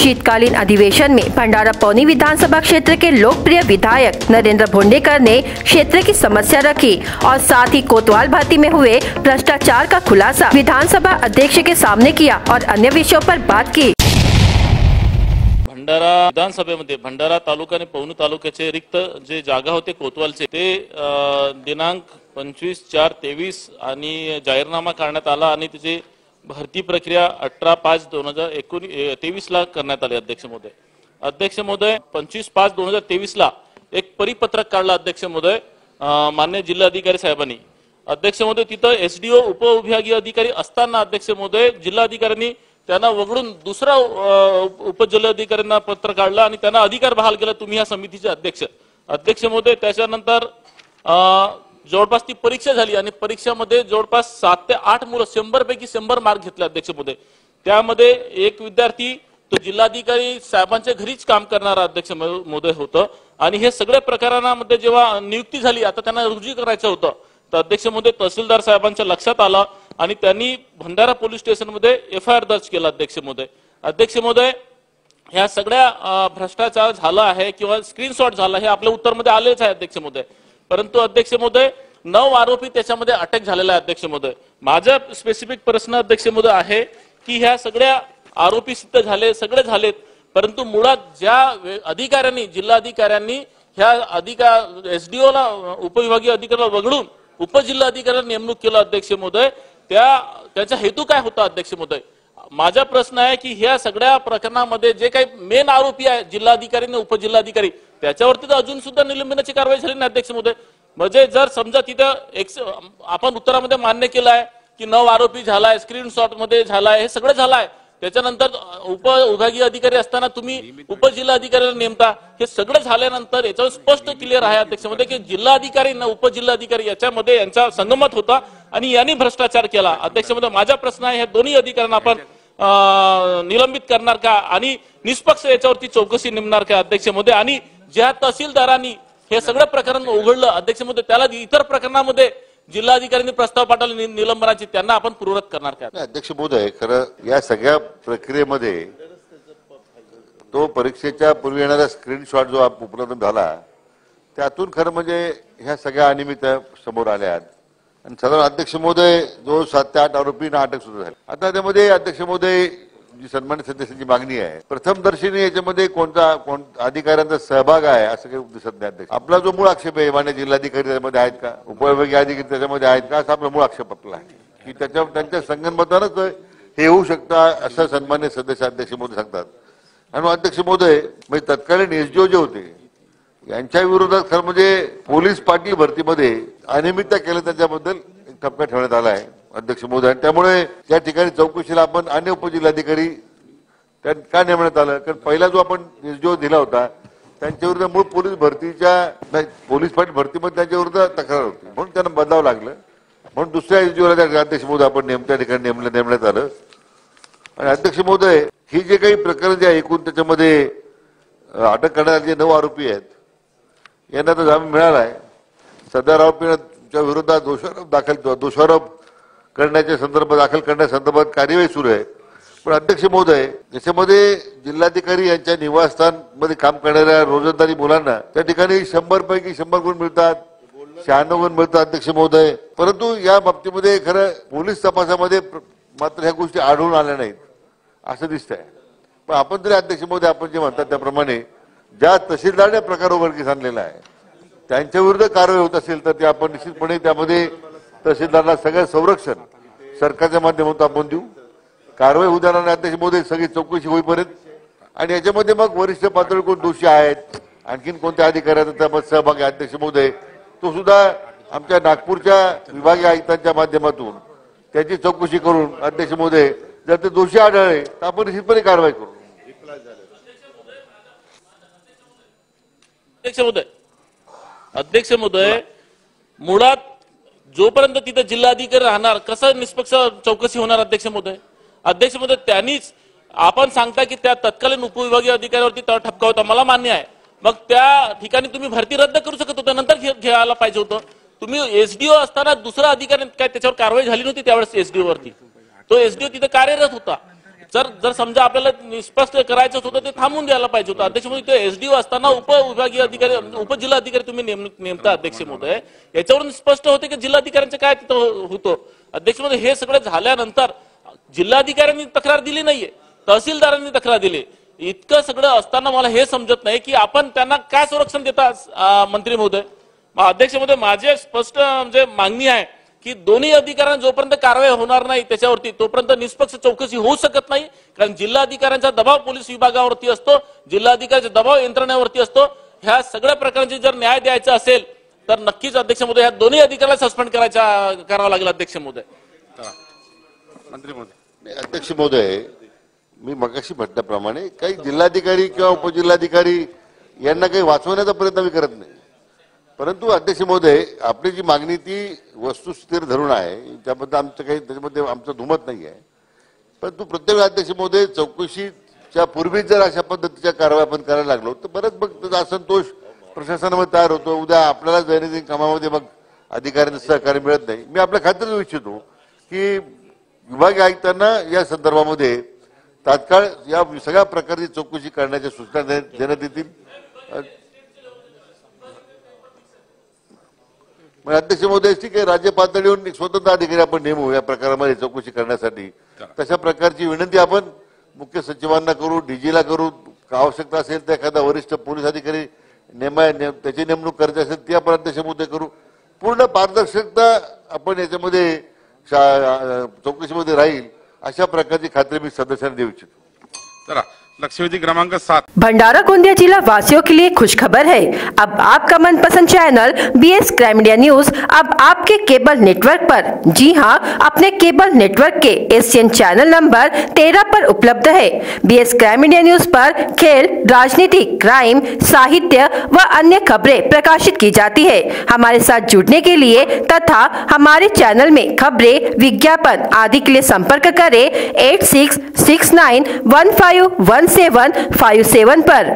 शीतकालीन अधिवेशन में भंडारा पौनी विधानसभा क्षेत्र के लोकप्रिय विधायक नरेंद्र भोंडेकर ने क्षेत्र की समस्या रखी और साथ ही कोतवाल भर्ती में हुए भ्रष्टाचार का खुलासा विधानसभा अध्यक्ष के सामने किया और अन्य विषयों पर बात की। भंडारा विधानसभेमध्ये भंडारा तालुका आणि पवनी तालुक्याचे रिक्त जे जागा होते कोतवालचे ते दिनांक 25/4/23 आणि जाहीरनामा करण्यात आला आणि त्याची भरती प्रक्रिया 18/5/2023 ला करण्यात आली। अध्यक्ष महोदय 25/5/2023 ला एक परिपत्रक काढला अध्यक्ष महोदय मान्य जिल्हाधिकारी साहेबांनी। अध्यक्ष महोदय तिथं एसडीओ उपविभागीय अधिकारी असताना अध्यक्ष महोदय जिल्हाधिकाऱ्यांनी त्यांना वगळून दुसरा उपजिल्हाधिकाऱ्यांना पत्र काढलं आणि त्यांना अधिकार बहाल केला, तुम्ही या समितीचे अध्यक्ष महोदय। त्याच्यानंतर जवळपास ती परीक्षा झाली आणि परीक्षेमध्ये जवळपास 7 ते 8 मुलं 100 पैकी 100 मार्क घेतले अध्यक्ष महोदय। त्यामध्ये एक विद्यार्थी तो जिल्हाधिकारी साहेबांच्या घरीच काम करणारा अध्यक्ष महोदय होतं आणि हे सगळ्या प्रकारांमध्ये जेव्हा नियुक्ती झाली आता त्यांना रुजू करायचं होतं तर अध्यक्ष महोदय तहसीलदार साहेबांच्या लक्षात आलं आणि त्यांनी भंडारा पोलीस स्टेशन मध्ये एफआयआर दर्ज केला अध्यक्ष महोदय ह्या सगळ्या भ्रष्टाचार झाला आहे किंवा स्क्रीनशॉट झाला हे आपल्या उत्तरमध्ये आलेच आहे अध्यक्ष महोदय। परंतु अध्यक्ष महोदय 9 आरोपी त्याच्यामध्ये अटक झालेला आहे अध्यक्ष महोदय। माझा स्पेसिफिक प्रश्न अध्यक्ष महोदय आहे की ह्या सगळ्या आरोपी सिद्ध झाले सगळे झालेत, परंतु मुळात ज्या अधिकाऱ्यांनी जिल्हाधिकाऱ्यांनी ह्या एसडीओला उपविभागीय अधिकाऱ्याला वगळून उपजिल्हाधिकाऱ्याला नेमणूक केलं अध्यक्ष महोदय, त्याचा हेतू काय होता अध्यक्ष महोदय? माझा प्रश्न आहे की ह्या सगळ्या प्रकरणामध्ये जे काही मेन आरोपी आहे जिल्हाधिकारी आणि उपजिल्हाधिकारी त्याच्यावरती तर अजून सुद्धा निलंबनाची कारवाई झाली नाही अध्यक्ष महोदय। म्हणजे जर समजा तिथं आपण उत्तरामध्ये मान्य केलं आहे की 9 आरोपी झालाय, स्क्रीनशॉट मध्ये झालाय, हे सगळं झालंय, त्याच्यानंतर उपविभागीय अधिकारी असताना तुम्ही उपजिल्हाधिकाऱ्याला नेमता, हे सगळं झाल्यानंतर याच्यावर स्पष्ट क्लिअर आहे अध्यक्ष महोदय की जिल्हाधिकारी आणि उपजिल्हाधिकारी याच्यामध्ये यांचा संगमत होता आणि यांनी भ्रष्टाचार केला। अध्यक्ष महोदय माझा प्रश्न आहे, ह्या दोन्ही अधिकाऱ्यांना आपण निलंबित करणार का आणि निष्पक्ष याच्यावरती चौकशी नेमणार का अध्यक्ष महोदय? आणि ज्या तहसीलदारांनी हे सगळं प्रकरण उघडलं अध्यक्ष महोदय त्याला इतर प्रकरणामध्ये जिल्हाधिकाऱ्यांनी प्रस्ताव पाठवले निलंबनाची, त्यांना आपण पूर्ववत करणार का? अध्यक्ष महोदय खरं या सगळ्या प्रक्रियेमध्ये तो परीक्षेच्या पूर्वी येणारा स्क्रीनशॉट जो उपलब्ध झाला त्यातून खरं म्हणजे ह्या सगळ्या अनियमितता समोर आल्या आणि साधारण अध्यक्ष महोदय जो 7 ते 8 आरोपींना अटक सुरू झाली। आता त्यामध्ये अध्यक्ष महोदय जी सन्मानित सदस्यांची मागणी आहे प्रथमदर्शनी याच्यामध्ये कोणता अधिकाऱ्यांचा सहभाग आहे असं काही दिसत नाही अध्यक्ष। आपला जो मूळ आक्षेप आहे मान्य जिल्हाधिकारी त्याच्यामध्ये आहेत का, उपविभागीय अधिकारी त्याच्यामध्ये आहेत का, असा आपला मूळ आक्षेप आपला आहे की त्यांच्या संगनमतानंच हे होऊ शकतं असं सन्मानित सदस्य अध्यक्ष महोदय सांगतात। आणि अध्यक्ष महोदय म्हणजे तत्कालीन एसडीओ जे होते यांच्या विरोधात खरं म्हणजे पोलीस पाटील भरतीमध्ये अनियमितता केलं त्याच्याबद्दल ठपका ठेवण्यात आला आहे अध्यक्ष महोदय। त्यामुळे त्या ठिकाणी चौकशीला आपण अन्य उपजिल्हाधिकारी का नेमण्यात आलं, कारण पहिला जो आपण एसडीओ दिला होता त्यांच्याविरुद्ध मूळ पोलीस पाटील भरतीमध्ये त्यांच्याविरुद्ध तक्रार होती म्हणून त्यांना बदलावं लागलं, म्हणून दुसऱ्या एसडीओला अध्यक्ष महोदय आपण त्या ठिकाणी नेमण्यात आलं। आणि अध्यक्ष महोदय ही जे काही प्रकरण जे एकूण त्याच्यामध्ये अटक करण्यात जे 9 आरोपी आहेत यांना तर जामीन मिळाला आहे। सदर आरोपींच्या विरोधात दोषारोप करण्याच्या संदर्भात दाखल करण्यासंदर्भात कार्यवाही सुरू आहे। पण अध्यक्ष महोदय याच्यामध्ये जिल्हाधिकारी यांच्या निवासस्थान मध्ये काम करणाऱ्या रोजंदारी मुलांना त्या ठिकाणी 100 पैकी 100 गुण मिळतात, 96 गुण मिळतात अध्यक्ष महोदय। परंतु या बाबतीमध्ये खरं पोलीस तपासामध्ये मात्र ह्या गोष्टी आढळून आल्या नाहीत असं दिसतंय। पण आपण तरी अध्यक्ष महोदय आपण जे म्हणतात त्याप्रमाणे ज्या तहसीलदाराने प्रकार उघडकीस आणलेला आहे त्यांच्या विरुद्ध कारवाई होत असेल तर ते आपण निश्चितपणे त्यामध्ये तहसीलदाराला सगळं संरक्षण सरकारच्या माध्यमातून आपण देऊ, कारवाई उद्याला अध्यक्ष महोदय सगळी चौकशी होईपर्यंत। आणि याच्यामध्ये मग वरिष्ठ पातळीवर कोण दोषी आहेत आणखीन कोणत्या अधिकाऱ्याचा त्यामध्ये सहभाग आहे अध्यक्ष महोदय तो सुद्धा आमच्या नागपूरच्या विभागीय आयुक्तांच्या माध्यमातून त्याची चौकशी करून अध्यक्ष महोदय जर ते दोषी आढळले तर आपण निश्चितपणे कारवाई करू। अध्यक्ष महोदय मुळात जोपर्यंत तिथे जिल्हाधिकारी राहणार कसं निष्पक्ष चौकशी होणार अध्यक्ष महोदय त्यांनीच आपण सांगता की त्या तत्कालीन उपविभागीय अधिकाऱ्यावरती ठपका होता, मला मान्य आहे, मग त्या ठिकाणी तुम्ही भरती रद्द करू शकत होता, नंतर घ्यायला पाहिजे होतं। तुम्ही एसडीओ असताना दुसरा अधिकारी काय त्याच्यावर कारवाई झाली नव्हती त्यावेळेस एसडीओ वरती, तो एसडीओ तिथे कार्यरत होता, जर समजा आपल्याला निष्पष्ट करायचं होतं ते थांबून द्यायला पाहिजे होतं. अध्यक्ष महोदय, ते एसडीओ असताना उपविभागीय अधिकारी उपजिल्हाधिकारी तुम्ही नेमता अध्यक्ष महोदय, याच्यावरून स्पष्ट होते की जिल्हाधिकाऱ्यांचं काय तिथं होतं. अध्यक्ष महोदय, हे सगळं झाल्यानंतर जिल्हाधिकाऱ्यांनी तक्रार दिली नाहीये, तहसीलदारांनी तक्रार दिली. इतकं सगळं असताना मला हे समजत नाही की आपण त्यांना काय संरक्षण देता मंत्री महोदय. अध्यक्ष महोदय, माझे स्पष्ट म्हणजे मागणी आहे की दोन्ही अधिकाऱ्यांना जोपर्यंत कारवाई होणार नाही त्याच्यावरती तोपर्यंत निष्पक्ष चौकशी होऊ शकत नाही. कारण जिल्हाधिकाऱ्यांचा दबाव पोलीस विभागावरती असतो, जिल्हाधिकाऱ्यांचा दबाव यंत्रणेवरती असतो. ह्या सगळ्या प्रकारची जर न्याय द्यायचा असेल तर नक्कीच अध्यक्ष महोदय ह्या दोन्ही अधिकाऱ्याला सस्पेंड करावं लागेल अध्यक्ष महोदय. मंत्री महोदय, अध्यक्ष महोदय, मी मगाशी म्हटल्याप्रमाणे काही जिल्हाधिकारी किंवा उपजिल्हाधिकारी यांना काही वाचवण्याचा प्रयत्न मी करत नाही. परंतु अध्यक्ष महोदय, आपली जी मागणी ती वस्तुस्थिर धरून आहे, त्याबद्दल आमचं काही त्याच्यामध्ये आमचं दुमत नाही आहे. परंतु प्रत्येक अध्यक्ष महोदय चौकशीच्या पूर्वीच जर अशा पद्धतीच्या कारवाई आपण करायला लागलो तर बरंच मग त्याचा असंतोष प्रशासनामध्ये तयार होतो. उद्या आपल्याला दैनंदिन कामामध्ये मग अधिकाऱ्यांचं सहकार्य मिळत नाही. मी आपल्या खात्यात इच्छितो की विभागीय आयुक्तांना या संदर्भामध्ये तात्काळ या सगळ्या प्रकारची चौकशी करण्याच्या सूचना देण्यात येतील. अध्यक्ष महोदय, ठीक आहे, राज्य पातळीवर एक स्वतंत्र अधिकारी आपण नेमू या प्रकारामध्ये चौकशी करण्यासाठी. तशा प्रकारची विनंती आपण मुख्य सचिवांना करू, डीजीला करू. आवश्यकता असेल तर एखादा वरिष्ठ पोलीस अधिकारी त्याची नेमणूक करायची असेल ती आपण अध्यक्ष महोदय करू. पूर्ण पारदर्शकता आपण याच्यामध्ये चौकशीमध्ये राहील अशा प्रकारची खात्री मी सदस्यांना देऊ इच्छितो. चला, लक्षवेधी क्रमांक 7. भंडारा गोंदिया जिला वासियों के लिए खुशखबर है। अब आपका मनपसंद channel BS crime media news अब आपके केबल नेटवर्क पर, जी हां, अपने केबल नेटवर्क के एशियन चैनल नंबर 13 पर उपलब्ध है। BS क्राइम मीडिया न्यूज पर खेल, राजनीति, क्राइम, साहित्य व अन्य खबरें प्रकाशित की जाती है। हमारे साथ जुड़ने के लिए तथा हमारे चैनल में खबरें, विज्ञापन आदि के लिए संपर्क करें 8669151757 पर।